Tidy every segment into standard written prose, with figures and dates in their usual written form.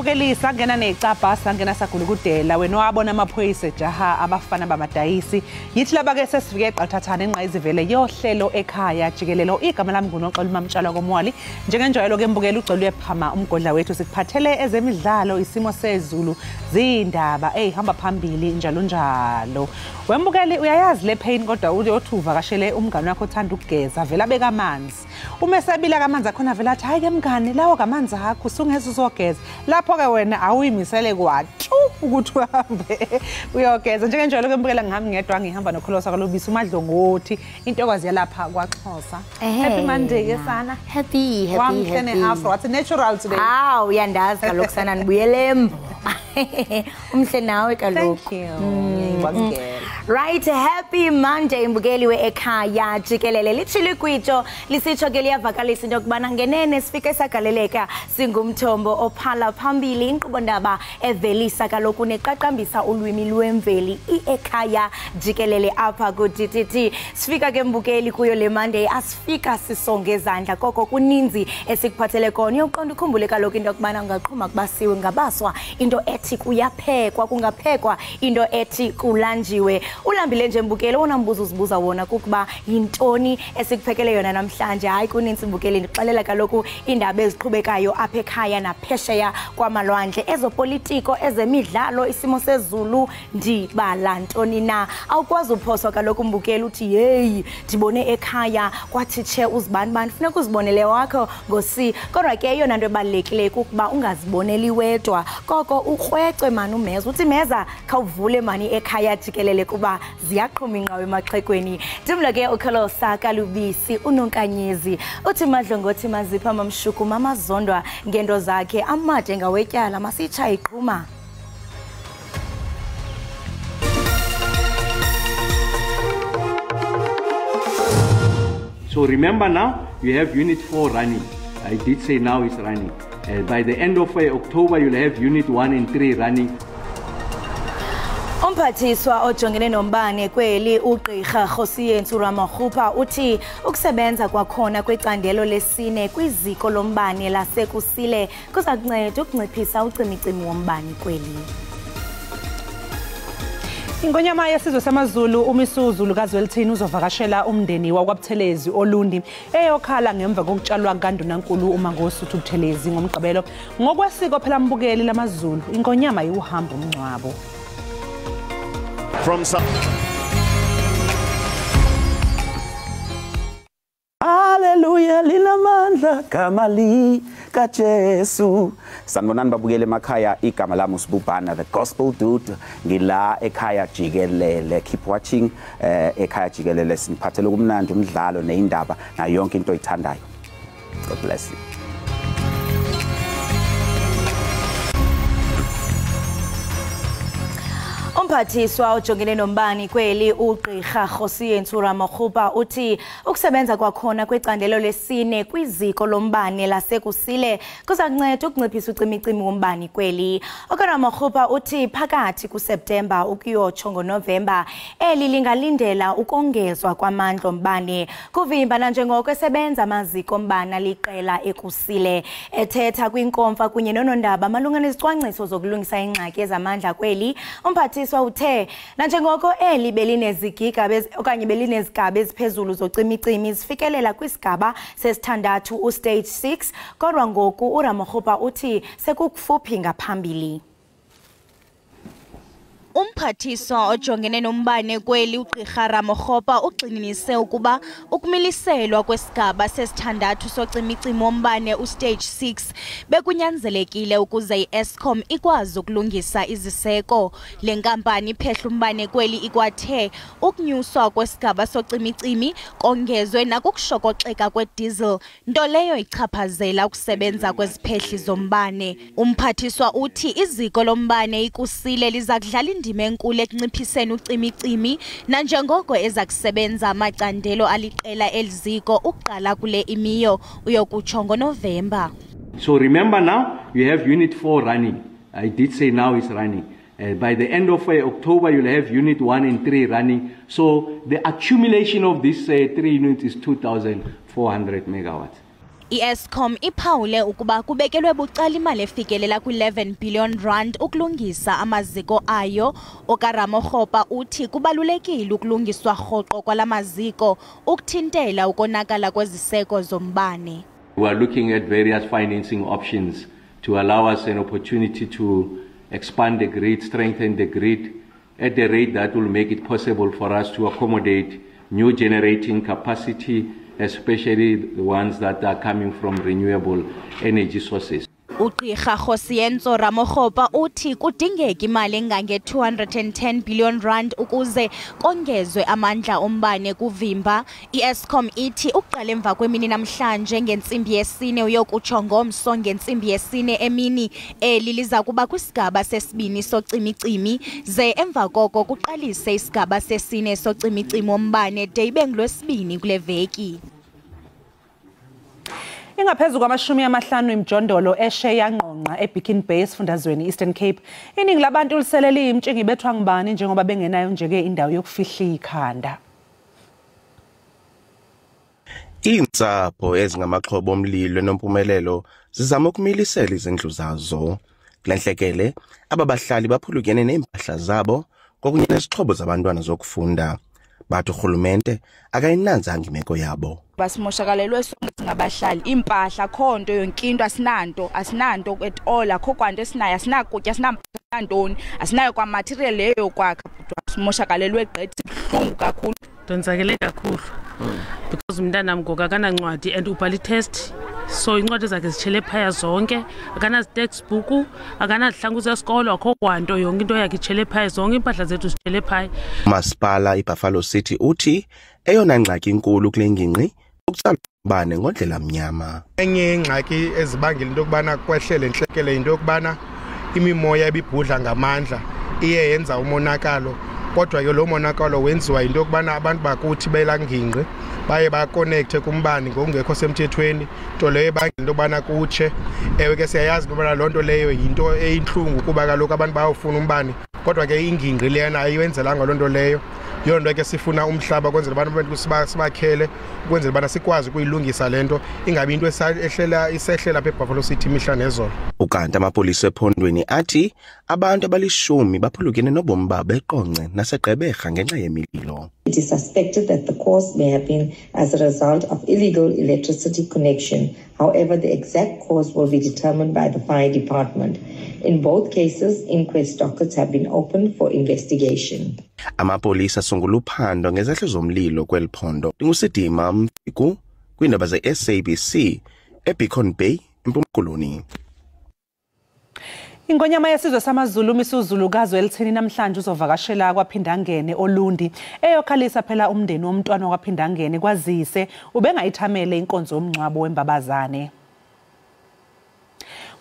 Bukelisa ngena necapha sangena sagulukudela wena wabona amaphoyisa jaha abafana bamadayisi yithi laba ke sesifike eqathathana enqayizivele yohlelo ekhaya jikelelo igama lami nguNoxolo Mamtshala komwali njengenjayelo ke mbukela ugcwele phama umgodla wethu sikuphathele ezemidlalo isimo sezulu zindaba hamba phambili njalo njalo wembukeli uyayazi le pain kodwa uyothi uvakashele umngane wakho othanda ukugeza vela beka amanzi uma esabila kamanzi akhona vela athi hayi ke mngane lawo kamanzi akho usungeza uzogeza lapho ke wena awuyimisele kwathu ukuthi uhambe uyogeza njengenjalo ke mbukela ngihamba ngedwa ngihamba nokholosa kalobisi umadlongothi intokwazi yalapha kwaXhosa happy Monday ke sana happy what's natural today uyandazi kaloku sana nibuyelembo umhle nawe kaloku thank you Right, happy Monday mbukeli we Ekhaya Jikelele lithile kwitsho lisitsho ke liyavakalisa into kubana ngenene sifike sagaleleka singumthombo ophala phambili inkqubo ndaba evelisa kaloku neqaqambisa ulwimi lwemveli iEkhaya Jikelele apha ku DTT sifika ke mbukeli kuyo le Monday asifika sisonge izandla koko kuninzi esikuphathele kona uyoqonda ukhumbule kaloku into kubana ungaqhuma kubasiwe ngabaswa into ethi kuyaphekwa kungaphekwa into ethi kulanjiwe ulambile nje mbukeli wona mbuzo uzibuza wona kukuba yintoni esikuphekele yona namhlanje hayi kuninzi mbukeli ndixelela kaloku indaba eziqhubekayo apha ekhaya naphesheya kwamalwandle ezopolitiko ezemidlalo isimo sezulu ndibala ntoni na awukwazi uphoswa kaloku mbukeli uthi hey ndibone ekhaya kwathi che uzibani funeka uzibonele wakho ngosi kodwa ke yona nto ebalekile kukuba ungaziboneli wedwa koko ukrwecwe mani umeza uthi meza khawuvule mani ekhaya jikelele kuba ziyaqhuma inqawe emaxhekweni ndimla ke ukholosa kalubisi unonkanyezi uthi madlongothi mazipha mamshuku mamazondwa ngento zakhe amade ngawetyala masitsha iqhuma So remember now you have unit 4 running. I did say now it's running. By the end of October you'll have unit 1 and 3 running. Umphathiswa ojongene nombane kweli ugqirha Khosiyentsu Ramakhupa uthi ukusebenza kwakhona kwecandelo lesine kwiziko lombane lasekusile kuza kunceda ukunciphisa ucimicimi wombane kweli. Ingonyama yesizwe samaZulu umisuzulu kaZwelithini uzovakashela umndeni wakwaButhelezi Olundi eyokhala ngemva kokutshalwa kaNdunankulu uMangosuthu Buthelezi ngomgqibelo ngokwesiko phela mbukeli lamaZulu ingonyama yiuhamba umncwabo from some Hallelujah linamandla kamali kaJesu sanibonani babukele emakhaya igama lami uSibubhana the gospel dude ngila ekhaya jikelele keep watching ekhaya jikelele siniphathele kumnandi umdlalo neindaba na yonke into oyithandayo God bless you Umphathiswa ojongene nombani kweli ugqirha Khosiyentsu Ramakhupa uthi ukusebenza kwakhona kwecandelo lesine kwiziko lombane lasekusile kuza kunceda ukunciphisa ucimicimi wombane kweli Ramakhupa uthi phakathi kuSeptember ukuyotsho ngoNovember eli lingalindela ukongezwa kwamandla ombane kuvimba njengoko esebenza amaziko ombane liqela ekusile ethetha kwinkomfa kunye nonondaba malunga nezicwangciso zokulungisa ingxaki ezamandla kweli umphathiswa uthe nanjengoko eli belinezigigaba okanye belinezigaba eziphezulu zocimicimi zifikelela kwisigaba sesithandathu ustage 6 kodwa ngoku uRamakhupa uthi sekukufuphi ngaphambili Umphathiswa ojongene nombane kweli ugqirha Ramakhupa ugxininise ukuba ukumiliselwa kwesigaba sesithandathu socimicimi wombane ustage 6 bekunyanzelekile ukuze iEskom ikwazi ukulungisa iziseko le nkampani iphehla umbane kweli ikwathe ukunyuswa kwesigaba socimicimi kongezwe nakukushokoxeka kwediesel nto leyo ichaphazela ukusebenza kweziphehli zombane umphathiswa uthi iziko lombane ikusile liza kudlala indima enkulu ekunciphiseni ucimicimi nanjengoko ezakusebenza amacandelo aliqela eliziko ukuqala kule imiyo uyokutsho ngoNovember. So remember now you have unit 4 running. I did say now it's running. By the end of October you'll have unit 1 and 3 running. So the accumulation of these 3 units is 2,400 megawatts. I-Eskom iphawule ukuba kubekelwe bucala imali efikelela kwi-11 billion rand ukulungisa amaziko ayo. OkaRamokgopa uthi kubalulekile ukulungiswa rhoqo kwala maziko ukuthintela ukonakala kweziseko zombane. We are looking at various financing options to allow us an opportunity to expand the grid, strengthen the grid at a rate that will make it possible for us to accommodate new generating capacity, especially the ones that are coming from renewable energy sources. Ugqirha Josiyenzo Ramokgopa uthi kudingeka imali engange 210 billion rand ukuze kongezwe amandla ombane kuvimba. I-Eskom ithi uqala emva kwemini namhlanje ngentsimbi yesine uyokutsho ngomso ngentsimbi yesine emini eli liza kuba kwisigaba sesibini socimicimi ze emva koko kuqalise isigaba sesine socimicimi ombane de ibe ngolwesibini kule veki. Ingaphezulu kwama-50 imjondolo esheya ngqongqa eBeacon Bay esifundazweni Eastern Cape. Iningi labantu liselele imtshingi bethwa ngubani njengoba bengenayo njeke indawo yokufihla ikhanda. Iintsapho ezingamaxhoba omlilo nompumelelo zizama ukumilisela izindlu zazo. Kulenhlekele ababahlali baphulukene neempahla zabo kokunye nezixhobo zabantwana zokufunda. Bathi urhulumente akayinanzanga imeko yabo. Basimoshakalelwe sonke singabahlali impahla khonto yonke into asinanto at all akho kwanto esinayo asinakutya asinantoni asinayo kwa material leyo kwakha simoshakalelwe gqithi buhlungu kakhulu. Ndonzakele kakhulu because umntana ngoku akanancwadi and ubhala itest so incwadi zakhe zitshele phaya zonke akanazitextbook akanazihlangu zesikolo akho kwanto yonke into yakhe itshele phaya zonke impahla zethu zitshele phaya. Masipala iBuffalo City uthi eyona ngxaki inkulu kule ngingqi ukutsala umbane ngondlela mnyama. Enye ingxaki ezibangela into yokubana kwehlele intlekele into yokubana imimoya ebibhudla ngamandla iye yenza umonakalo, kodwa ke lo monakalo wenziwa into yokubana abantu bakuthi belangingqi baye bakonekte kumbane ngokungekho semthethweni, nto leyo ebangela into yokubana kutshe. Ewe ke siyayazi ukubana loo nto leyo yinto eyinhlungu kuba kaloku abantu bayawufuna umbane, kodwa ke ingingqi lena ayiwenzelanga loo nto leyo. Yona nto ke sifuna umhlaba kwenzela abantu sibakhele ukwenzela bana sikwazi ukuyilungisa lento ingabi into esehlela isehlela apha eBuffalo City imihla nezolo. Ukanti amapolisa ephondweni athi abantu abalishumi baphulukene nobomi babo eqonce naseGqeberha ngenxa yemililo. It is suspected that the cause may have been as a result of illegal electricity connection. However, the exact cause will be determined by the fire department. In both cases, inquest dockets have been opened for investigation. Amapolisa asungula uphando ngezehlo zomlilo kweliphondo. Lingusidima Mfiku kwiindaba ze-SABC eBeacon Bay eMpuma Koloni. Ingonyama yesizwe samaZulu uMisuzulukazi welithini namhlanje uzovakashela kwaPhindangene Olundi eyokhalisa phela umndeni womntwana kwaPhindangene kwazise ubengayithamele inkonzo yomncwabo wembabazane.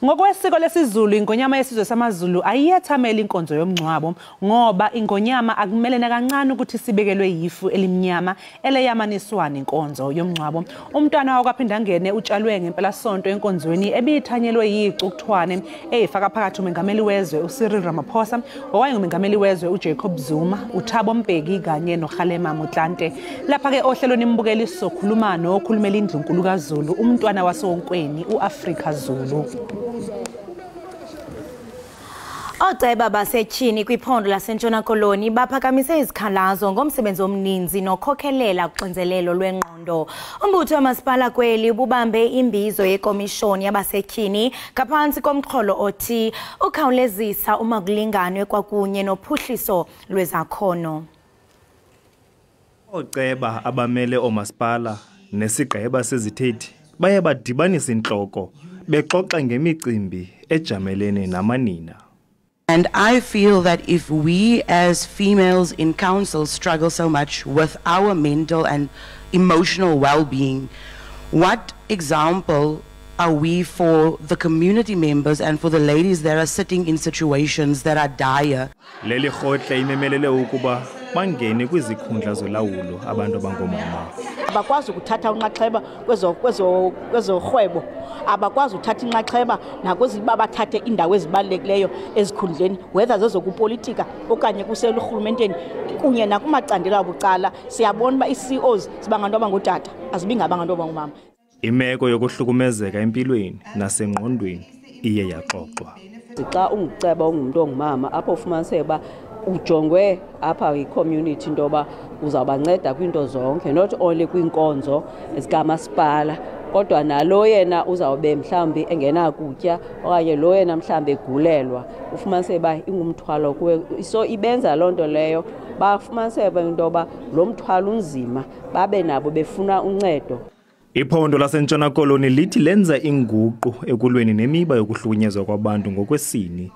Ngokwesiko lesizulu ingonyama yesizwe samaZulu ayiyethamela inkonzo yomncwabo ngoba ingonyama akumelene kancane ukuthi sibekelwe yifu elimnyama eleyamaniswana inkonzo yomncwabo. Umntwana wakwaPhindangene utshalwe ngempela sonto enkonzweni ebithanyelwe yicukuthwane eyifaka phakathi umengameli wezwe uCyril Ramaphosa, owayengumengameli wezwe uJacob Zuma, uThabo Mbeki kanye noKgalema Motlanthe. Lapha ke ohlelweni imbukeliso sokhuluma nokhulumela indlu nkulu kaZulu umntwana wasonkweni uAfrika Zulu. Oceba basetyhini kwiphondo laseNtshona Koloni baphakamise izikhalazo ngomsebenzi omninzi nokhokhelela kuxinzelelo lwengqondo. Umbutho wamasipala kweli ububambe imbizo yekomishoni yabasetyhini ngaphantsi komxholo othi ukhawulezisa umakulinganwe kwakunye nophuhliso lwezakhono. Oceba abamele omasipala nesigqeba sezithethi baye badibanisa intloko bexoxa ngemicimbi ejamelene namanina. And I feel that if we as females in council struggle so much with our mental and emotional well-being, what example are we for the community members and for the ladies that are sitting in situations that are dire? Leli khohle imemelele ukuba bangene kwizikhundla zolawulo abantu abangomama. Abakwazi ukuthatha unxaxheba kwezorhwebo, abakwazi ukuthatha inxaxheba nakweziba bathathe indawo ezibalulekileyo ezikhundleni, whether zezokupolitika okanye kuselurhulumenteni kunye nakumacandelo abucala. Siyabona uba ii-CEOs zibangabantu abangotata azibi ngabantu abangomama. Imeko yokuhlukumezeka empilweni nasengqondweni iye yaxoxwa. Xa unguceba ungumuntu ongumama apho ufumaniseke ba ujongwe apha yi-community into yoba uzawubanceda kwiinto zonke, not only kwiinkonzo zikamasipala kodwa nalo yena uzawube mhlawumbi engenakutya okanye lo yena mhlawumbi egulelwa ufumaniseke ba ingumthwalo kuwe. So ibenza loo nto leyo bafumaniseke into yoba lo mthwalo unzima babe nabo befuna uncedo. Iphondo laseNtshona Koloni lithi lenza inguqu ekulweni nemiba yokuhlukunyezwa kwabantu ngokwesini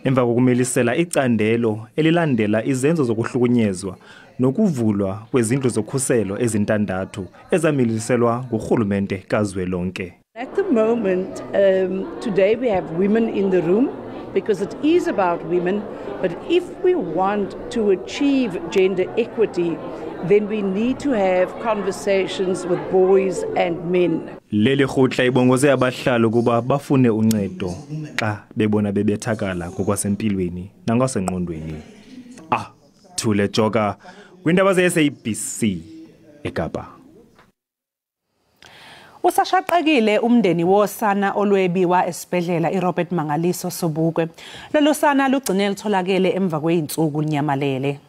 emva kokumilisela icandelo elilandela izenzo zokuhlukunyezwa nokuvulwa kwezindlu zokhuselo ezintandathu ezamiliselwa ngurhulumente kazwelonke. At the moment, today we have women in the room because it is about women, but if we want to achieve gender equity, then we need to have conversations with boys and men. Leli khutla ibongoze abahlali ukuba bafune uncedo xa bebona bebethakala ngokwasempilweni nangasengqondweni. Thule Joka kwindaba ze-SABC eKapa. Usashaqekile umndeni wosana olwebiwa esibhedlela iRobert Mangaliso Sobukwe. Lolu sana lugcine litholakele emva kweinsuku linyamalele.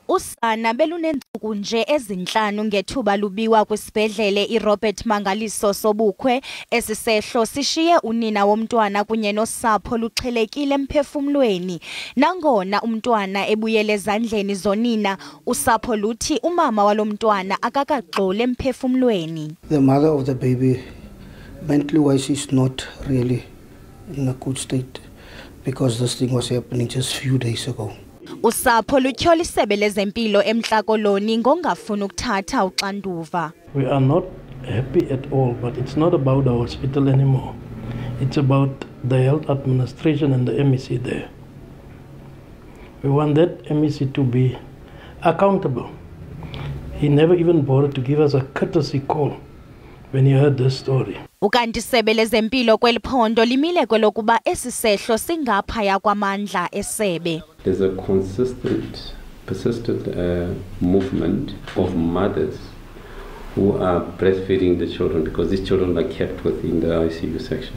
Usana belunensuku nje ezinhlanu ngethuba lubiwa kwisibhedlele iRobert Mangaliso Sobukwe. Esisehlo sishiye unina womntwana kunye nosapho luxhelekile emphefumulweni. Nangona umntwana ebuyele ezandleni zonina, usapho luthi umama walomntwana akakagxole emphefumulweni. The mother of the baby mentally wise is not really in a good state because this thing was happening just few days ago. Usapho lutyhola isebe lezempilo eMntla Koloni ngongafuna ukuthatha uxanduva. We are not happy at all, but it's not about the hospital anymore. It's about the health administration and the MEC there. We want that MEC to be accountable. He never even bothered to give us a courtesy call when he heard this story. Ukanti isebe lezempilo kweli phondo limile kwelokuba esisehlo singaphaya kwamandla esebe. There's a persistent movement of mothers who are breastfeeding the children because these children are kept within the ICU section.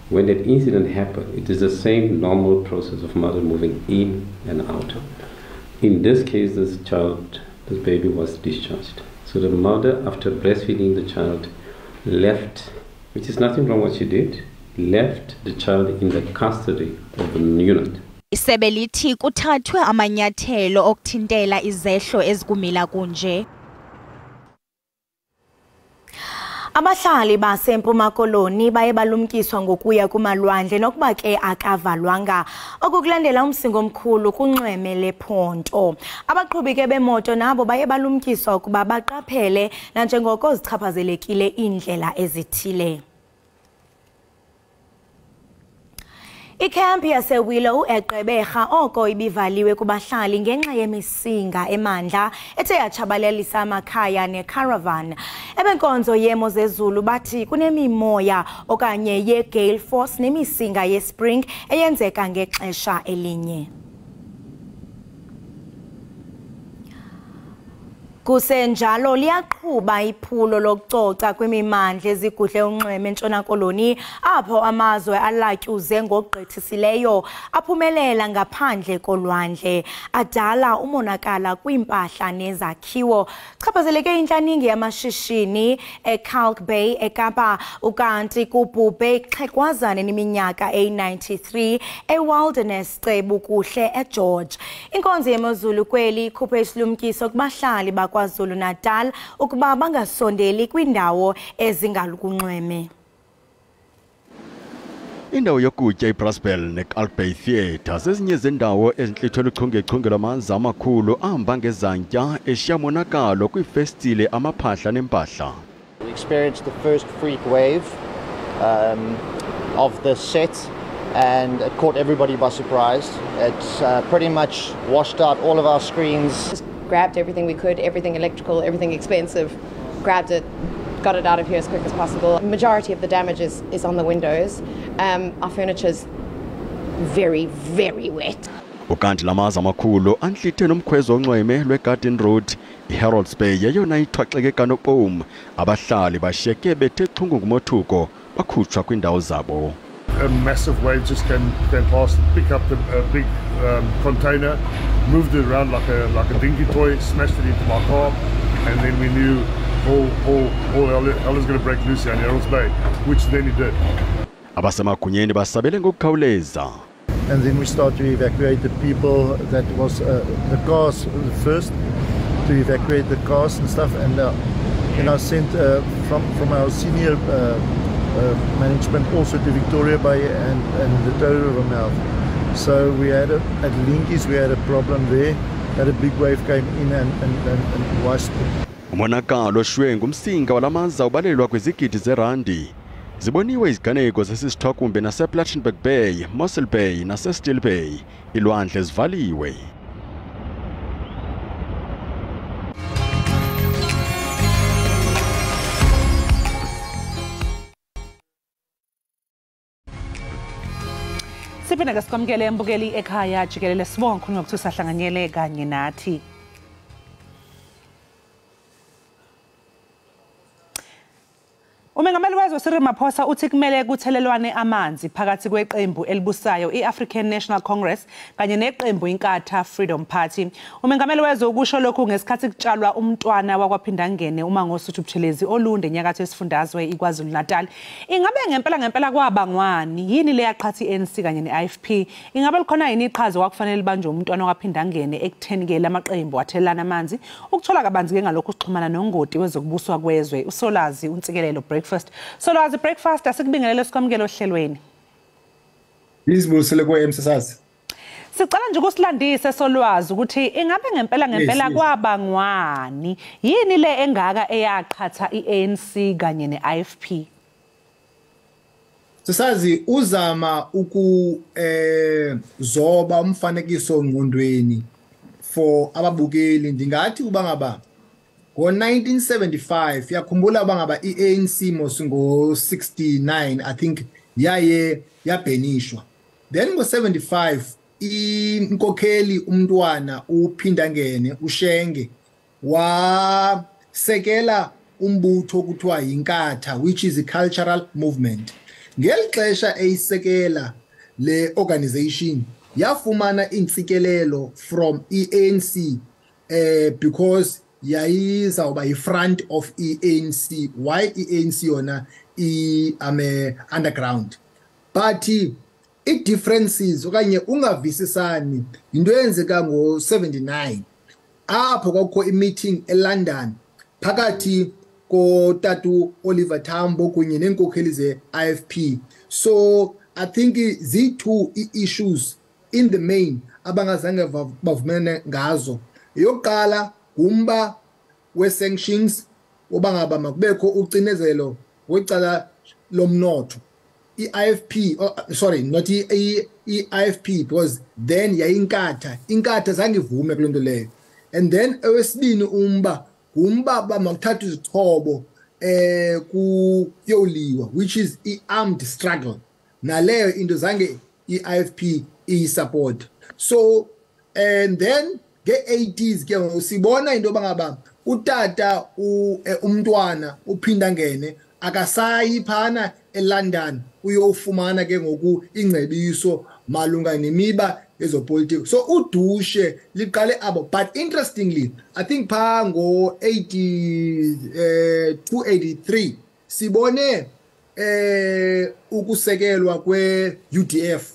When that incident happened, it is the same normal process of mother moving in and out. In this case, this baby was discharged. So the mother, after breastfeeding the child, left, which is nothing wrong what she did, left the child in the custody of the unit. Isebe lithi kuthathwe amanyathelo okuthintela izehlo ezikumila kunje. Abahlali baseMpuma Koloni baye balumkiswa ngokuya kumalwandle nokuba ke akavalwanga okukulandela umsingo omkhulu kunxweme lephonto. Abaqhubi ke bemoto nabo baye balumkiswa ukuba baqaphele nanjengoko zichaphazelekile indlela ezithile. Ikampi yaseWillow eGqeberha oko ibivaliwe kubahlali ngenxa yemisinga emandla ethe yatshabalalisa amakhaya necaravan. Ebenkonzo yemo zezulu bathi kunemimoya okanye ye-gale force nemisinga ye-spring eyenzeka ngexesha elinye. Kusenjalo liyaqhuba iphulo lokucoca kwimimandla ezigudle unxweme eNtshona Koloni apho amazwe alatyuze ngogqithisileyo aphumelela ngaphandle kolwandle adala umonakala kwimpahla nezakhiwo. Chaphazeleke intlaningi yamashishini eKalk Bay eKapa ukanti kubhubhe ixhegwazana neminyaka eyi-93 eWilderness Cebu kuhle eGeorge. Inkonzo yemozulu kweli ikhuphe isilumkiso kubahlali KwaZulu Natal ukuba bangasondeli kwindawo ezingalukunxweme. Indawo yokutya iBrasbel neKalk Bay Theatre zezinye zendawo ezinhlithwele uchungechunge lwamanzi amakhulu ahamba ngezantya eshiyamonakalo kwifestile amaphahla nempahla. We experienced the first freak wave of the set and it caught everybody by surprise. It's pretty much washed out all of our screens. Grabbed everything we could, everything electrical, everything expensive, grabbed it, got it out of here as quick as possible. The majority of the damage is on the windows. Our furniture's very, very wet. ukanti lamaza amakhulu anhlithe nomkhwezo onxweme lweGarden Road iHeralds Bay yeyona ithwaxeke kanopom abahlali bashiyeke bethe xhungu ngumothuko bakhutshwa kwindawo zabo. A massive wave just came past, picked up a big container, moved it around like a dinky toy, smashed it into my car, and then we knew all hell is going to break loose here in Heralds Bay, which then it did. Abasemagunyeni basabele ngokukhawuleza. And then we started to evacuate the people. That was the cars first, to evacuate the cars and stuff, and sent from our senior management also to Victoria Bay and the Tower River mouth. So we had at Linkies we had a problem there, that a big wave came in and washed it. Umonakalo oshwe ngumsinga walamaza ubalelwa kwizigidi zerandi. Ziboniwe iziganeko zesisithwakumbe nasePlattenberg Bay, Mossel Bay naseStill Bay, ilwandle zivaliwe. Siphinde ke sikwamukele embukeli ekhaya jikelele sibonga khona ukuthi usahlanganyele kanye nathi. Umengameli wezwe Cyril Ramaphosa uthi kumele kuthelelwane amanzi phakathi kweqembu elibusayo iAfrican National Congress kanye neqembu iNkatha Freedom Party. Umengameli wezwe ukusho lokhu ngesikhathi kutshalwa umntwana wakwaphindangene uMangosuthu Buthelezi Olunde enyakatho yesifundazwe iKwaZulu-Natal. Ingabe ngempela kwabangwani yini le yaqhathi iNC kanye neIFP? Ingabe likhona yini iqhaza wakufanele libanjwe umntwana wakwaphindangene ekutheni ke lamaqembu athelelana amanzi? Ukuthola kabanzi ke ngalokho sixhumana nongoti wezokubuswa kwezwe uSolazi uNtsikelelo breakfast. Solazi breakfast asikubingelele sikwamukele ohlelweni. Izibusele kweMSSazi. Sicela nje ukusilandise Solwazi ukuthi ingabe ngempela kwabangwani yini le engaka eyaqhatha iANC kanye neIFP? Sasazi uzama zoba umfanekiso ngqondweni for ababukeli ndingathi kuba ngaba ngo-1975 yakhumbula bangaba iANC mos ngo-69 I think yaye yabhenishwa. Then ngo-75 inkokheli umntwana uphindangene uShenge wasekela umbutho okuthiwa yiNkatha, which is a cultural movement. Ngelixesha eyisekela le organization yafumana intsikelelo from iANC because yayizawuba yi-front of iANC. Why iANC yona underground? But i-differences okanye ungavisisani into eyenzeka ngo-79 apho kwakho i-meeting eLondon phakathi kotatu Oliver Tambo kunye nenkokheli ze-IFP. So I think zi-two issues in the main abangazange bavumelane ngazo. Yokuqala umba we-sanctions obangaba makubekho ucinezelo wecala lomnotho. I-IFP, sorry, not i-IFP, because then inkatha zange ivume kuloo nto leyo. And then ewesibini umba bamakuthatha izixhobo kuyoliwa, which is i-armed struggle. Naleyo into zange i-IFP i-support. So and then nge-80s ke sibona into bangaba utata umntwana uphindangene akasayi phana eLondon uyofumana ke ngoku ingcebiso malunga nemiba yezopolitiko. So udushe liqale abo, but interestingly I think pha ngo-82-83 sibone ukusekelwa kwe-UDF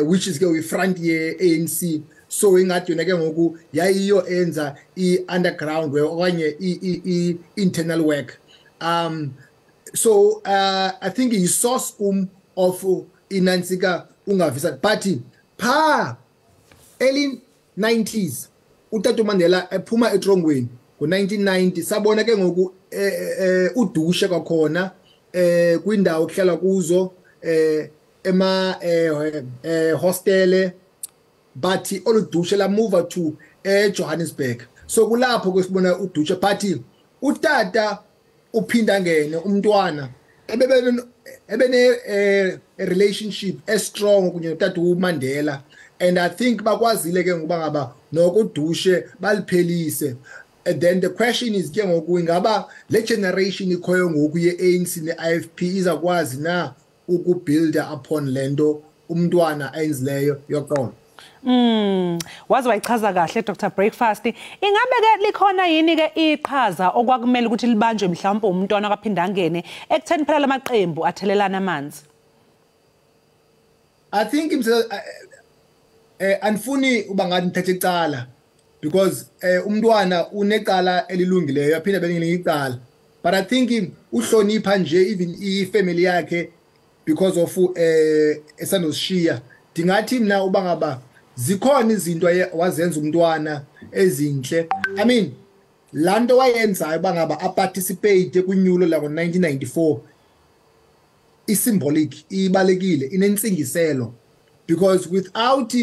which is ke front ye-ANC. So ingathi yona ke ngoku yayiyo enza i-underground okanye i-internal work. So I think yi-source of inansika ungavisa. But pha early 90s uTata Mandela ephuma etrongweni ngo-1990 sabona ke ngoku udushe kwakhona kwindawo kuhlala kuzo ema hostele, but oludushe la move to Johannesburg. So kulapho kwesibona udushe, but utata uphindangene umntwana ebene a relationship strong kunye notata uMandela, and I think bakwazile ke ngoba ngaba nokudushe baliphelise. And then the question is ke ngoku ingaba le generation ikhoyo ngoku ye-ANC ne-IFP izakwazi na ukubuilda upon lento umntwana ayenzileyo yoqobo. Wazi wayichaza kahle Dr Breakfast. Ingabe ke likhona yini ke iqhaza okwakumele ukuthi libanjwe mhlawumbe umntwana akaphinda angene ekutheni phela lamaqembu athelelana amanzi? I think anifuni uba ngathi ngithethe icala because umntwana unecala elilungileyo yaphinda belinye icala, but I think uhlonipha nje even ifamily yakhe because of esanoshiya. Dingathi mina uba ngaba zikhona izinto wazenza umntwana ezinhle. I mean lanto wayenzayo bangaba aparticipate kunyulo la ngo1994 isymbolic, ibalekile, inentsingiselo, because without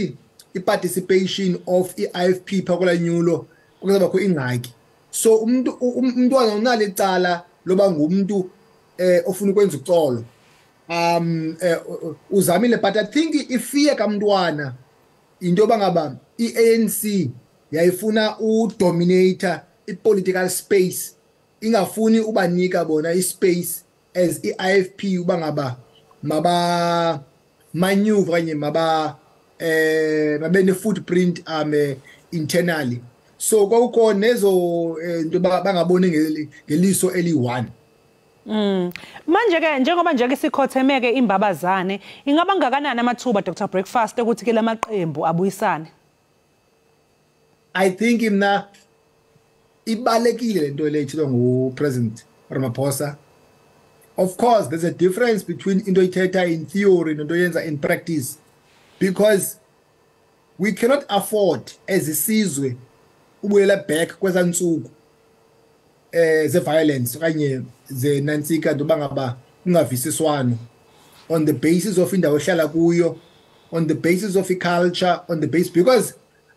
participation of IFP phakula nyulo kuzaba kho ingxaki. So umntwana unale icala loba ngumuntu ofuna ukwenza uxolo. Uzamile, but I think ifear kamntwana into bangaba iANC yayifuna udominator ipolitical space, ingafuni ubanika bona ispace as iIFP ubangaba maba maneuver kanye maba mabene footprint internally. So kwakukhona nezo into bangaboni ngeliso eli1. Manje ke njengoba nje ke sikhothemeke imbabazane, ingaba ngakanani amathuba Dr Breakfast ukuthi ke lamaqembu abuyisane? I think imna ibalekile lento lethilwa nguPresident Ramaphosa. Of course there's a difference between into ithetha in theory nento yenza in practice, because we cannot afford as isizwe ubuyela back kwezantsuku ze violence kanye ze nansika nto bangaba ungavisiswano on the basis of indawo ehlala kuyo, on the basis of culture, on the basis because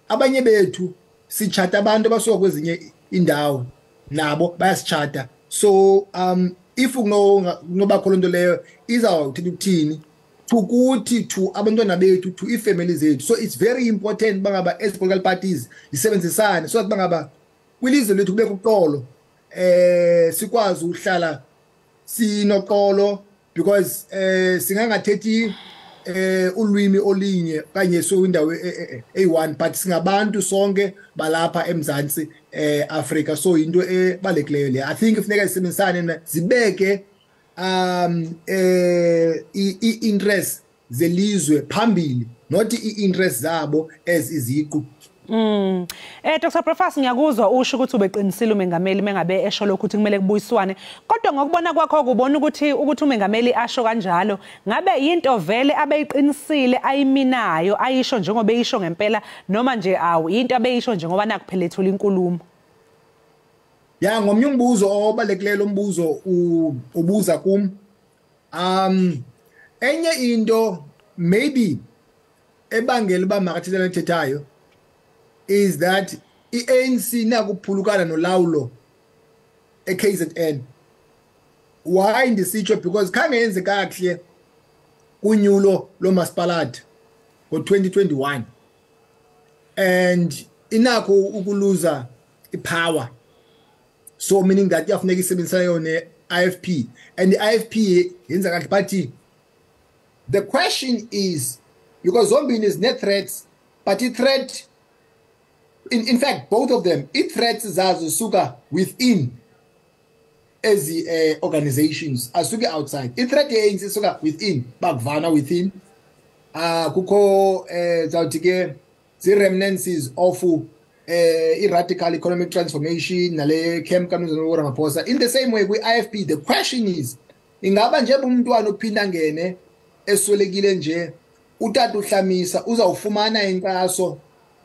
abanye bethu sichata abantu basuka kwezinye indawo nabo bayasichata. So if ngoba khonto leyo izawuthi ukuthini ukuthi to abantwana bethu, to ifamily zethu. So it's very important bangaba as political parties isebenzisane so that bangaba kwilizwe lethu kubekho uxolo, sikwazi uhlala sinoxolo, because singangathethi ulwimi olinye kanye so indawo eyi1, but singabantu sonke balapha eMzantsi Africa. So into ebalekileyo le, I think ifuneka isebenzisane zibeke i-interest zelizwe phambili, not i-interest zabo as iziqu. Dr Breakfast, ngiyakuzwa usho ukuthi ubeqinisile umengameli mengabe esho lokho ukuthi kumele kubuyiswane, kodwa ngokubona kwakho kubona ukuthi umengameli asho kanjalo ngabe yinto vele abeyiqinisile ayiminayo ayisho njengoba eyisho ngempela, noma nje awu into abeyisho nje ngoba nakuphela ethula inkulumo? Ya ngomnye umbuzo obalekileyo lo mbuzo ubuza kum. Enye into maybe ebangela uba makathethana nethethayo is that iANC nakuphulukana nolawulo eKZN. Why ndisitsho? Because khange yenze kakuhle kunyulo lomasipalati ngo2021 and inakho ukuluza ipower. So meaning that yafuneka isebenzisana yona IFP, and the IFP yenza kahle, but the question is because zombie is net threats, but it threat in fact both of them it threats zazo suka within as the organizations asuke outside. It threat ANC suka within, bakuvana within kukho zawuthi ke the remnants of radical economic transformation nale camp kaMnumzana Ramaphosa. In the same way with IFP, the question is ingaba nje umntwana ophinda ngene eswelekile nje utata uhlamisa uzawufumana inkxaso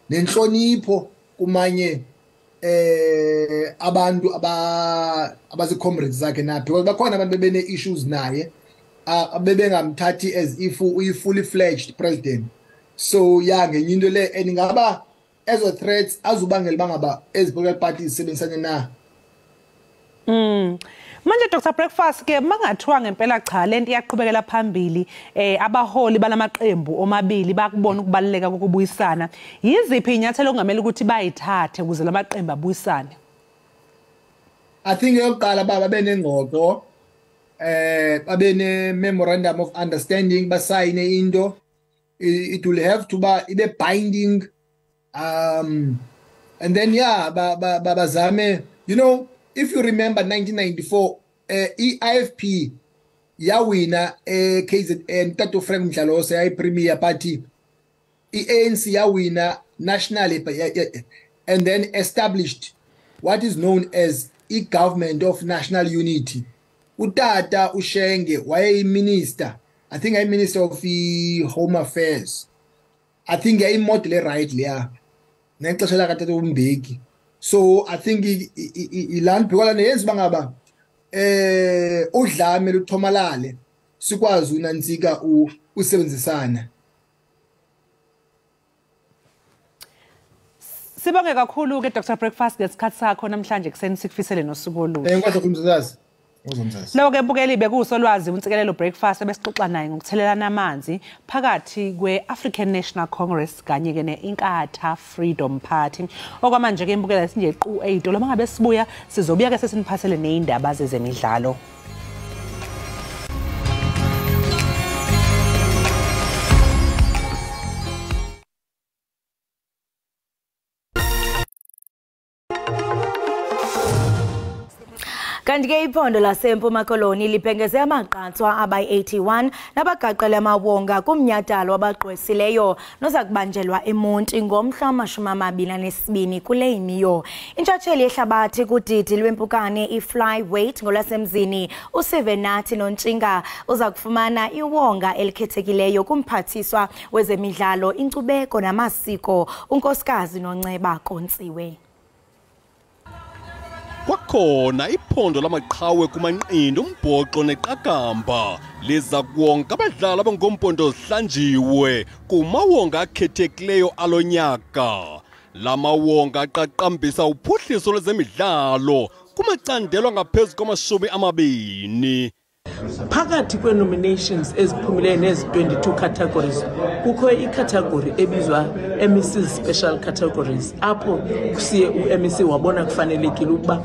nenhlonipho kumanye abantu abazi comrades zakhe na, because bakhona abantu bebene issues naye bebengamthathi as if uyi fully fledged president. So yeah, ngenye into le engaba ezo threats azubangela bangaba as political parties sebenzisane na. Manje Dr Breakfast ke mangathiwa ngempela cha lento iyaqhubekela phambili abaholi balamaqembu omabili bakubona ukubaleka kokubuyisana yiziphi inyathelo ongamela ukuthi bayithathe ukuze lamaqembu abuyisane I think yokuqala baba benengqoqo babene memorandum of understanding basayine into it will have to be binding and then yeah babazame you know if you remember 1994 IFP yawina KZN Tato Frank Mdlalose ay premier party ANC yawina nationally and then established what is known as government of national unity. Utata Ushenge waye minister, I think I minister of the home affairs. I think I model right there. Nexesha la katata umbeki. So I think iland because neyenza bangaba udlame luthomalale sikwazi unantsika usebenzisana. Sibonge kakhulu ke Dr Breakfast ngesikhathi sakho namhlanje kuseni sikufisele nosuku oluhle. Enkwatho kumzazi. Lo ke bukeli bekusolwazi untsikelelo Breakfast ebesixoxa naye ngokuthelelana amanzi phakathi kweAfrican National Congress kanye ke neInkatha Freedom Party. Okwamanje ke imbukela sinje qu 8 lo mangabe sibuya sizobuya ke sesiniphathele nezindaba zezemidlalo. Kanti ke iphondo laseMpuma Koloni libhengeze amaqantswa abayi-81 nabagaqele amawonga kumnyhadalo abagqwesileyo noza kubanjelwa eMonti ngomhla wama-22 kule imiyo. Intshatsheli yehlabathi kudidi lwempukane i-flyweight ngolwasemzini uSivenathi Nontshinga uza kufumana iwonga elikhethekileyo kumphathiswa wezemidlalo, inkcubeko namasiko unkosikazi Nonceba Kontsiwe. Kwakhona iphondo lamaqhawe kumanqindi umbhoxo neqakamba liza kuwonga abadlali abangompondo zihlanjiwe kumawonga akhethekileyo alonyaka. Lamawonga aqaqambisa uphuhliso lwezemidlalo kumacandelo ngaphezu kwama-20. Phakathi kwe-nominations eziphumileyo nezi-22 categories kukho icategory ebizwa MEC Special Categories apho kusiye u-MEC wabona kufanelekile ukuba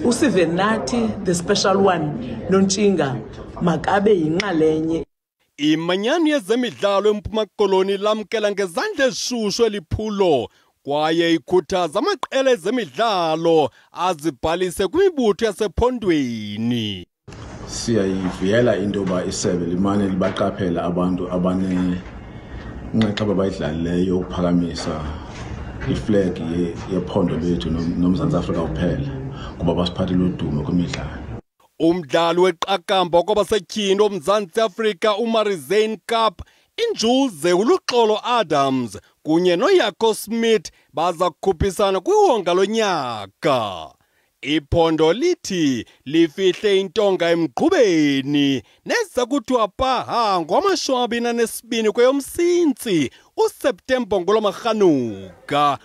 uSivenathi the special one Nontshinga makabe yinxalenye. Imanyano yezemidlalo eMpuma Koloni lamkela ngezandla ezishushu eliphulo kwaye ikhuthaza amaqela ezemidlalo azibhalise kwimibutho yasephondweni. Siyayivuyela into yoba isebe limane libaqaphela abantu abanenxaxheba abayidlalileyo ukuphakamisa iflag yephondo lethu noMzantsi Afrika kuphela kuba basiphathele udumo kwimidlalo. Umdlali weqakamba kwabasetyhini woMzantsi Afrika uMarizane Cup injuze uLuxolo Adams kunye noYako Smith baza kukhuphisana kwiwonga lonyaka. Iphondo lithi lifihle intonga emgqubeni neza kuthiwa paha ngowama-22 kweyoMsintsi uSeptemba ngolwamaRhanuka.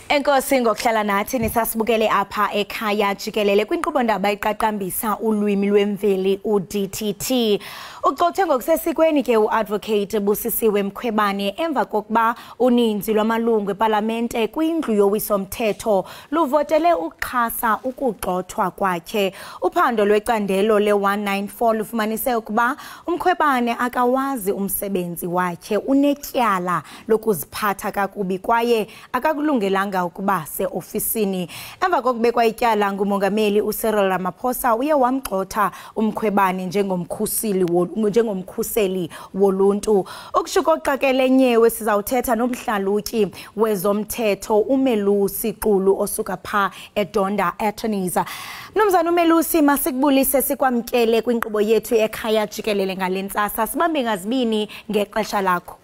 Enkosi ngokuhlala nathi nisasibukele apha ekhaya jikelele kwinkqubo-ndaba iqaqambisa ulwimi lwemveli uDTT. Ucothe ngokusesikweni ke uadvocate Busisiwe Mkhwebane emva kokuba uninzi lwamalungu epalamente kwindlu yowiso-mthetho luvotele ukuxhasa ukugxothwa kwakhe. Uphando lwecandelo le-194 lufumanise ukuba uMkhwebane akawazi umsebenzi wakhe, unetyala lokuziphatha kakubi kwaye akakulungelanga ukuba seofisini. Emva kokubekwa ityala ngumongameli uCyril Ramaphosa uye wamgxotha uMkhwebane njengomkhuseli woluntu. Ukushuka oqakele nyewe sizawuthetha nomhlalutyi wezomthetho uMelusi Qulu osuka pha eDonda Attorneys. Mnumzana uMelusi, masikubulise sikwamkele kwinkqubo yethu ekhaya jikelele ngalentsasa. Sibambe ngazibini ngexesha lakho.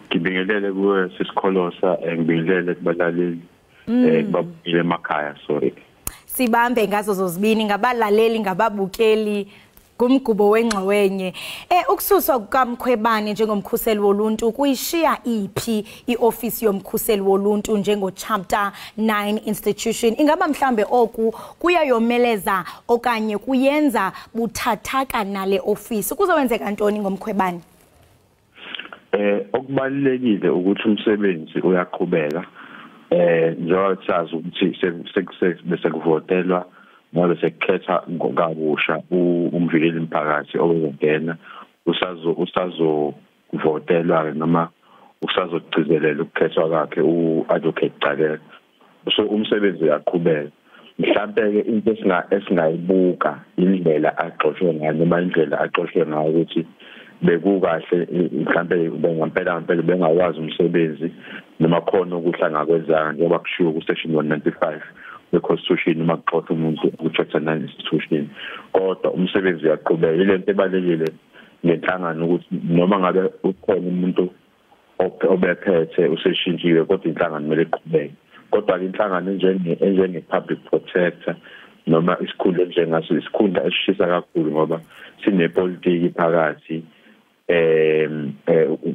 Ngibingelele kuwe sisikholosa ngibingelele kubalaleli kubabukeli emakhaya sorry. Sibambe ngazo zozibini ngabalaleli ngababukeli ngumgubo wengxowenye. Ukususwa kukaMkhwebane njengomkhuseli woluntu kuyishiya iphi iofisi yomkhuseli woluntu njengo chapter 9 institution? Ingaba mhlambe oku kuyayomeleza okanye kuyenza buthathaka nale ofisi? Kuzowenzeka ntoni ngomkhwebane? Okubalulekile ukuthi umsebenzi uyaqhubeka njengoba sazi ukuthi bese kuvotelwa ngoba sekukhetha ngokabusha umvikeli mphakathi owezongena usazovotelwa noma usazogcizelela ukukhethwa kwakhe uadvocate Jikelele. So umsebenzi uyaqhubeka. Mhlawumbe ke into esingayibuka indlela axoshwe ngayo noma indlela axoshwe ngayo ukuthi bekukahle mhlawumbe ngempela bengakwazi umsebenzi noma khona ukuhlanga kwenzanga njengoba kushiwo ku section 195 we-constitution noma kuxoxa umuntu ku-chapter 9 institution. Kodwa umsebenzi uyaqhubeka. Ilento ebalekile ngenhlangano ukuthi noma ngabe ukhona umuntu obephethe useshintshiwe kodwa inhlangano kumele iqhubeke. Kodwa ke inhlangano enjenge public protector noma isikhundla njengaso isikhundla esishisa kakhulu ngoba sinepolitiki phakathi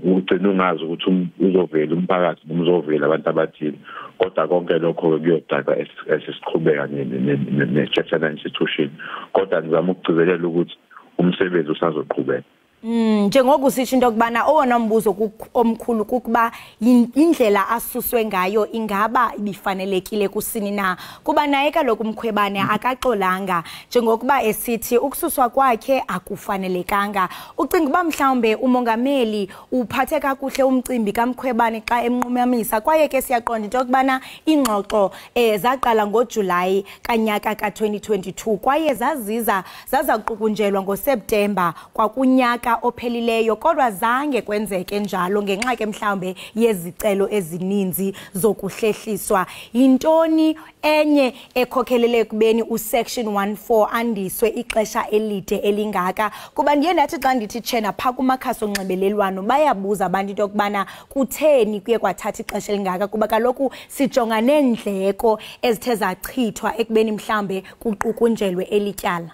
ugcina ungazi ukuthi uzovela umphakathi noma uzovela abantu abathile. Kodwa konke lokho kuyodaka esisiqhubeka ne-chapter 9 institution. Kodwa ngizama ukugcizelela ukuthi umsebenzi usazoqhubeka. Njengoku sisho into kubana owona mbuzo omkhulu kukuba indlela asuswe ngayo ingaba ibifanelekile kusini na, kuba naye kaloku Mkhwebane akaxolanga njengokuba esithi ukususwa kwakhe akufanelekanga. Ucinga uba mhlawumbe umongameli uphathe kakuhle umcimbi kaMkhwebane xa emnqumamisa? Kwaye ke siyaqonda into kubana ingxoxo zaqala ngoJulayi kanyaka ka2022 kwaye zaza kuqunjelwa ngoSeptemba kwakunyaka ophelileyo, kodwa zange kwenzeke njalo ngenxa ke mhlawumbe yezicelo ezininzi zokuhlehliswa. Yintoni enye ekhokhelele kubeni usection 14 andiswe ixesha elide elingaka? Kuba ndiye ndathi xa ndithi tshena pha kumakhasi onxibelelwano bayabuza abantu into kubana kutheni kuye kwathatha ixesha elingaka, kuba kaloku sijonga neendleko ezithe zachithwa ekubeni mhlawumbe kuqukunjelwe elityala.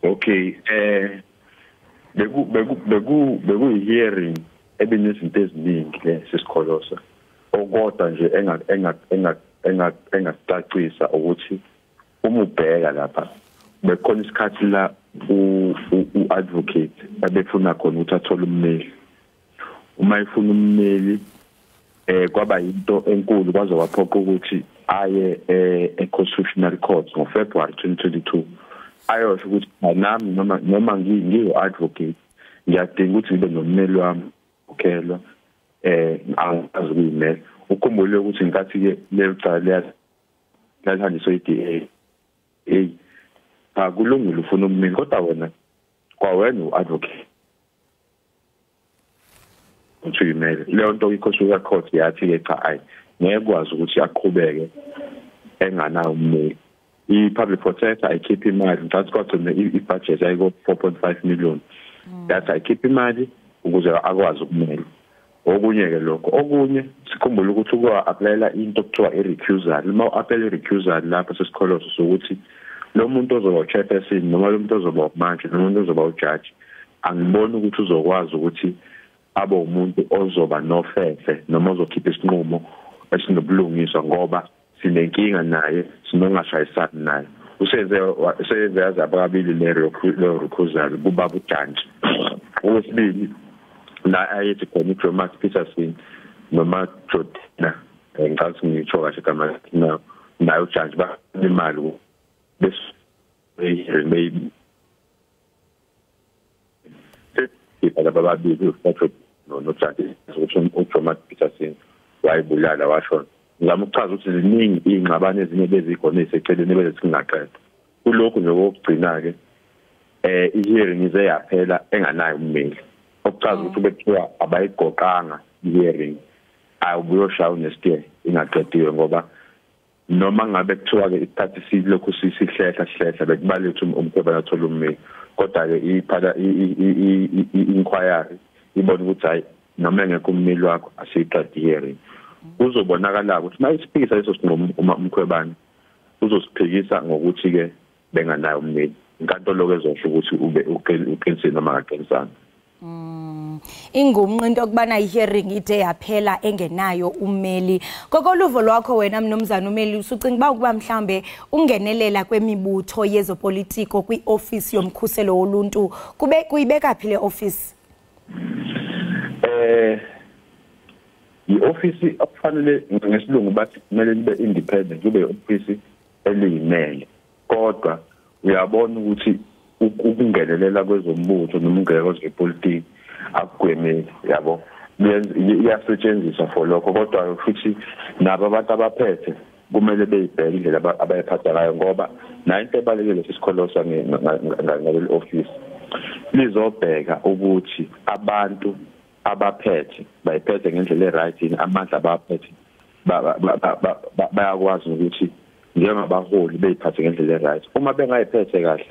Okay, beku hearing ebinezinto eziningi le sisikholosa okodwa nje engacacisa ukuthi uma ubheka lapha bekhona isikhathi la uadvocate abefuna khona ukuthi athole ummeli. Uma ifuna ummeli kwaba yinto enkulu kwaze waphoqa ukuthi aye e-constitutional court ngoFebruary 2022 ayosho ukuthi nami noma ngiyo-advocate ngiyadinga ukuthi ngibe nommeli wami ukhelwa angazi ukuyimela. Ukhumbule ukuthi ngikathi-ke lelo cala lalihanjiswa i-DA akulungile ufuna ummeli, kodwa wena kwawena u-advocate ukuthi uyimele. Leyo nto i-constitutional court yathi-ke cha ayi ngeke kwazi ukuthi aqhubeke enganayo ummeli. I-public protector ayikhipha imali ngicabanga kwagcina i-budget ayiko 4.5 million. Yathi ayikhipha imali ukuze akwazi ukumela. Okunye-ke lokho okunye sikhumbule ukuthi ukwa-aplayela into okuthiwa i-recusal. Uma u-aplayela i-recusal lapho sesikholoso sokuthi lo muntu ozoba u-chairperson noma lo muntu ozoba umantshi noma umuntu ozoba ujaji, angiboni ukuthi uzokwazi ukuthi abe umuntu ozoba nofefe noma ozokhipha isinqumo esinobulungiswa ngoba sinenkinga naye sinongashayisani naye. Usenze yazi ababili le-recusal kubaba uJantshi. Okwesibili la ayethi khona uJomas Peterson noma Jodina ngicabanga ngitsho kahle kama nayo uJantshi banemali bese maybe laba babili uJantshi ukuthi uJomas Peterson wayibulala washona. Ngizama ukuchaza ukuthi ziningi ingxabano ezinye bezikhona eseceleni bese singaqeda. Kulokhu nje okugcina-ke i-hearing ize yaphela enganayo ummeli. Okuchaza ukuthi bekuthiwa abayigoqanga i-hearing awubuyoshaya unesitiye ingaqediwe ngoba noma ngabe kuthiwa-ke isikhathi silokhu sihlehla bekubalethwa Mkhwebane athola ummeli, kodwa-ke i-inquiry ibona ukuthi hayi noma engekho ummeli wakho asiyiqedi i-hearing. Uzobonakala ukuthi mayisiphikisa leso sinqumo Mkhwebane uzosiphikisa ngokuthi-ke benganayo ummeli. inkantolo ezosho ukuthi ube uqinisile noma akaqinisanga. Ingumnqo into okubana ihearing ide yaphela engenayo ummeli. Kokoluvo lwakho wena mnumzana ummeli usucinga ukuba mhlambe ungenelela kwemibutho yezopolitiko kwi-office yomkhuselo woluntu kuyibeka phi le office? I-office akufanele ngesilungu bathi kumele libe independent, kube i-office eliyimele. Kodwa uyabona ukuthi ukungenelela kwezombutho noma ungeke kwezepolitiki akugwemeli, yabo. Iyasetshenziswa for lokho, kodwa futhi nabo abantu abaphethe kumele beyibheke indlela abayiphatha ngayo, ngoba nayo into ebalekile sisikholosa ngaleli office lizobheka ukuthi abantu abaphethe bayiphethe ngendlela e-right yini, amandla abaphethe bayakwazi ukuthi njengabaholi beyiphathe ngendlela e-right. Uma bengayiphethe kahle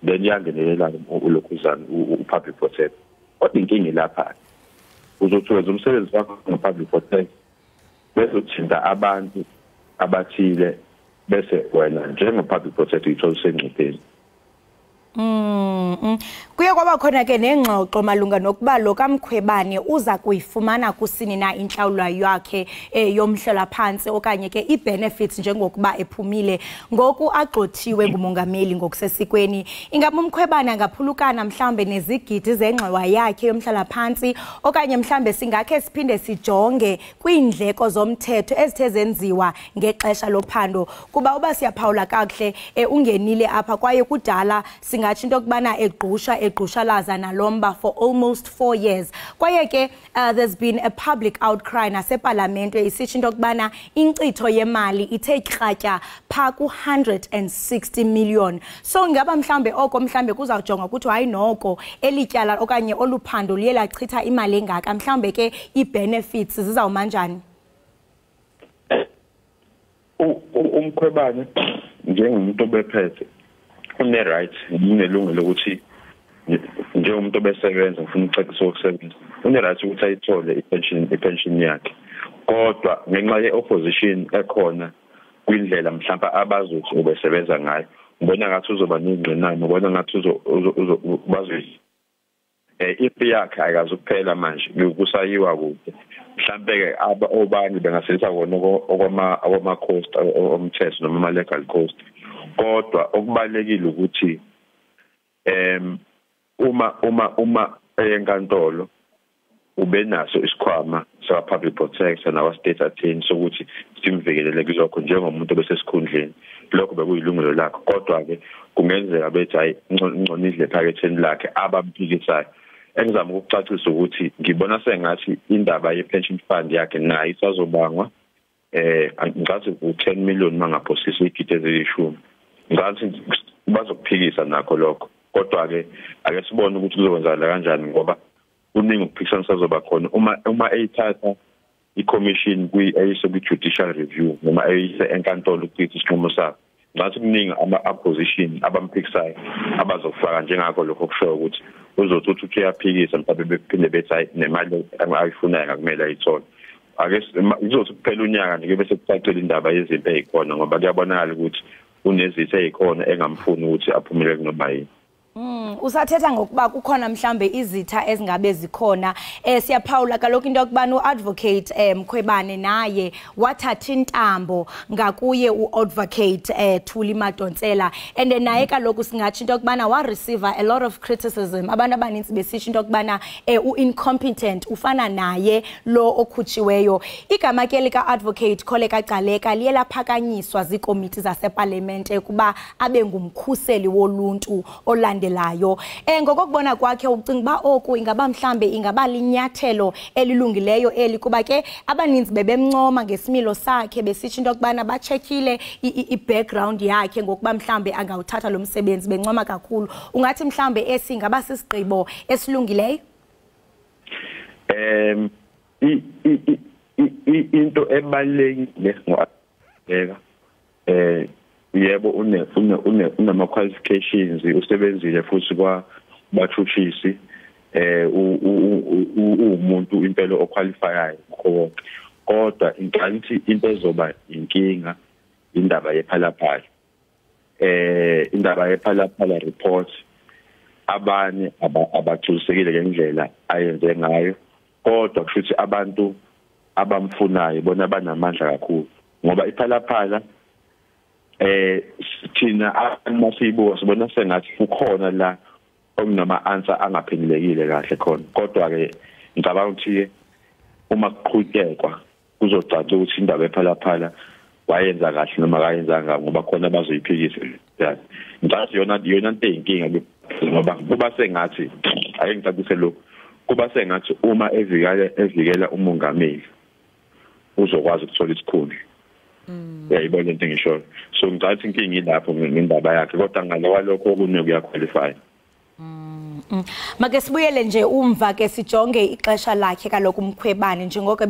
then yangenelela ulokhuzana u-public protect. Kodwa inkinga ilapha uzothi wenza umsebenzi wakho ngo-public protect bese uthinta abantu abathile bese wena njengo-public protect uyithola usengcupheni. Kuye kwaba khona ke nengxoxo malunga nokuba lo kaMkhwebane uza kuyifumana kusini na inhlawulo yakhe yomhlola phansi okanye ke i-benefits njengokuba ephumile ngoku agxothiwe ngumongameli ngokusesikweni. Ingaba uMkhwebane angaphulukana mhlambe nezigidi zengxowa yakhe yomhlola phansi okanye mhlambe singakhe siphinde sijonge kwiindleko zomthetho ezithe zenziwa ngexesha lophando kuba uba siyaphawula kakuhle ungenile apha kwaye kudala singathi into kubana egqushalaza nalomba for almost 4 years. Kwaye ke there's been a public outcry naseparlamente isithi into kubana inkcitho yemali ithe kratya pha ku-160 million. So ngaba mhlambe oko mhlambe kuzawujonga ukuthi hayi noko elityala okanye oluphando liye lachitha imali engaka mhlambe ke i-benefits zizawumanjani? uMkhwebane njengomuntu obephethe une-right unelungelo ukuthi njengomuntu obesebenza ufuna ucacisa ukusebenza une-right ukuthi ayithole i-pension yakhe. Kodwa ngenxa ye-opposition ekhona kwindlela mhlawumbe abazothi ubesebenza ngayo ngibona ngathi uzoba nengqinamba, ngibona ngathi bazoyi ipi yakhe ayikazi ukuphela manje kusayiwa kude. Mhlawumbe-ke obani bengasebenzisa kona okwama-cost omthetho noma ama-legal cost. Kodwa okubalekile ukuthi uma enkantolo ubenaso isikhwama sa-public protector nawa-state attorney sokuthi simvikelele kulokho njengomuntu obesesikhundleni, lokho bekuyilungelo lakho. Kodwa-ke kungenzeka bethi hayi ngcono idle ephaketheni lakhe abamphikisayo. Engizama ukucacisa ukuthi ngibona sengathi indaba ye-pension fund yakhe nayo isazobangwa ngathi u-10 million mangaphosisa igidi eziyishumi. Ngathi bazokuphikisa nakho lokho. Kodwa-ke ake sibone ukuthi kuzokwenzakala kanjani ngoba kuningi ukuphikisana sazoba khona uma eyithatha i-commission eyise kwi-judicial review noma eyise enkantolo ukuthi isinqumo sakhe. Ngathi kuningi ama-opposition abamphikisayo abazofaka njengakho lokho okushoyo ukuthi uzothi uthi uyaphikisa mhlawumbe bephinde bethi hayi nemali ayifunayo ngakumele ayithole. Ake izothi kuphela unyaka nje bese kucacile indaba yezimpi ezikhona ngoba kuyabonakala ukuthi unezitho ezikhona engamfuni ukuthi aphumelele noma yini. Usathetha ngokuba kukhona mhlambe izitha ezingabe zikhona siyaphawula kaloku into yokubana uadvocate Mkhwebane naye wathatha intambo ngakuye uadvocate Thuli Madonsela and naye kaloku singathi into yokubana wa receive a lot of criticism. Abantu abaninzi besithi into yokubana incompetent ufana naye lo okhutshiweyo. Igama ke lika advocate Kholeka Gcaleka liye laphakanyiswa zikomiti zaseparlamente kuba abe ngumkhuseli woluntu olandelayo. Ngokubona kwakhe ucinga ba oku ingaba mhlambe ingaba linyathelo elilungileyo eli kuba ke abaninzi bebemncoma ngesimilo sakhe besithi into yokubana bachekile i-background yakhe ngokuba mhlambe angawuthatha lo msebenzi bencoma kakhulu. Ungathi mhlambe esingaba sisigqibo esilungileyo? Into ebalekile ngoabheka yebo unama qualifications usebenzile futhi kwabathuthisi umuntu impela oqualifyayo konke. Kodwa ingathi into ezoba inkinga indaba yephalaphala indaba yephalaphala report abanye abagculisekile ngendlela ayenze ngayo kodwa kushuthi abantu abamfunayo bona banamandla kakhulu ngoba iphalaphala thina amasibuka sibona sengathi kukhona la okunama answer angaphendulekile kahle khona kodwa ke ngicabanga ukuthi uma kuqhubekwa kuzocaca ukuthi indaba ephalaphala wayenza kahle noma akayenzanga ngoba khona bazoyiphikisa yani ngathi yona into eyinkinga ngoba kuba sengathi ake ngicacise lokho kuba sengathi uma evikela umongameli uzokwazi ukuthola isikhundla yayibona into engisho so ngicathi inkinga ilapho ngendaba yakhe kodwa ngalowa lokho okunye kuyaqualify. Make sibuyele nje umva ke sijonge ixesha lakhe kaloku Mkhwebane njengoko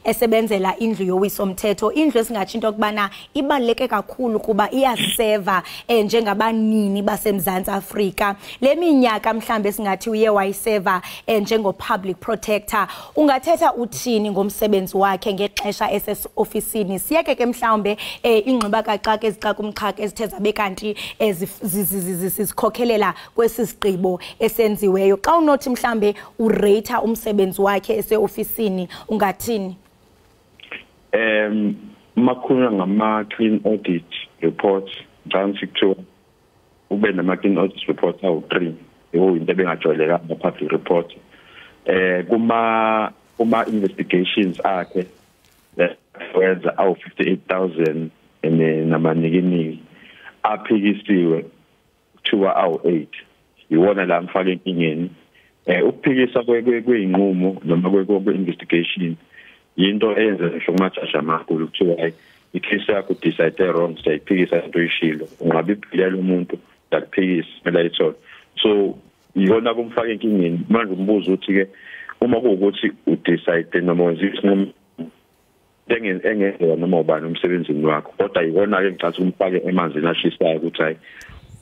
esebenzela indlu yowisomthetho indlu esingathi into kubana ibaleke kakhulu kuba iyaseva njengabanini baseMzantsi Afrika le minyaka mhlambe singathi uye wayiseva njengo public protector ungathetha uthini ngomsebenzi wakhe ngexesha esesofisini siyeke ke mhlambe ingqiba kaxaka ezixaka umxhaka ezitheza bekanti zizikhokhelela kwesisiqibo esenziweyo xa unothi mhlambe urate umsebenzi wakhe eseofisini ungathini makhulu ngama clean audit reports ngicabanga kuthiwa ube nama clean audit reports awu3 into ebengajwayeleka public report kuma investigations akhe wenza awu 58,000 namanikiniki aphikisiwe kuthiwa awu8 iwona la mfaka enkingeni ukuphikisa kweinqumo noma kwe-investigation yinto eyenza ngisho kumajaji amakhulu kuthiwa icase yakho decide wrong siyayiphikisa into ishilo ungabe iphilele umuntu yakuphikisa kumele ayithole so yona kumfaka enkingeni manje umbuzo uthi ke uma kuwukuthi udecide noma wenza isinqumo engenziwa noma ubani umsebenzini wakho kodwa yikona ke ngicathi umfake emanzini ashisayo ukuthi hayi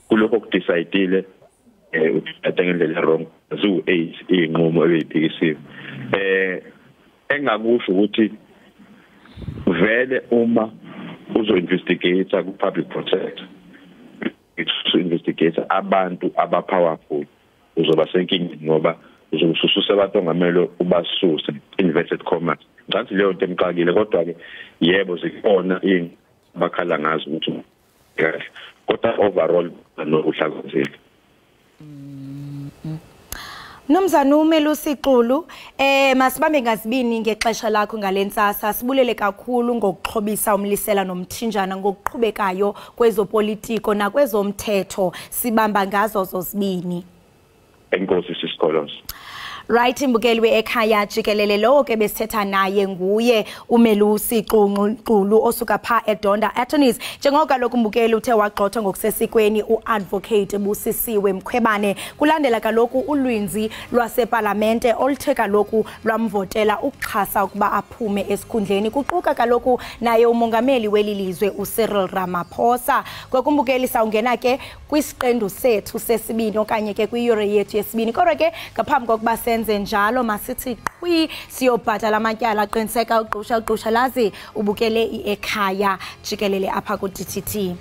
kulokho kudecidile ngendlela wrong zu8 inqumo ebeyiphikisiwe engakusho ukuthi vele uma uzo-investigate ku-public protector investigate abantu abapowerful uzoba senkingeni ngoba uzosusa abantu ongamele ubasuse inverted commas ngathi leyo nto emxakile kodwa-ke yebo zikhona bakhala ngazo ukuthi kahle kodwa overall nokuhlakozile. Nomzana uMelusi Xulu masibambe ngazibini ngexesha lakho ngalentsasa sibulele kakhulu ngokuxhobisa umlisela nomthinjana ngokuqhubekayo kwezopolitiko nakwezomthetho sibamba ngazo zozibini. Enkosi sisikholos. Right imbukeli we-Ekhaya Jikelele lowo ke besithetha naye nguye uMelusi Xulu osuka pha eDonda Attorneys njengoko kaloku umbukeli uthe wagxotha ngokusesikweni uadvocate Busisiwe Mkhwebane kulandela kaloku ulwinzi lwaseParlamente oluthe kaloku lwamvotela ukuxhasa ukuba aphume esikhundleni kuquka kaloku naye umongameli welilizwe uCyril Ramaphosa kokumbukeli sawungena ke kwisiqendu sethu sesibini okanye ke kwiyure yethu yesibini kodwa ke ngaphambi kokuba senze njalo masithi qhwi siyobhatala amatyala aqiniseka uqusha lazi ubukele iEkhaya Jikelele apha ku DTT.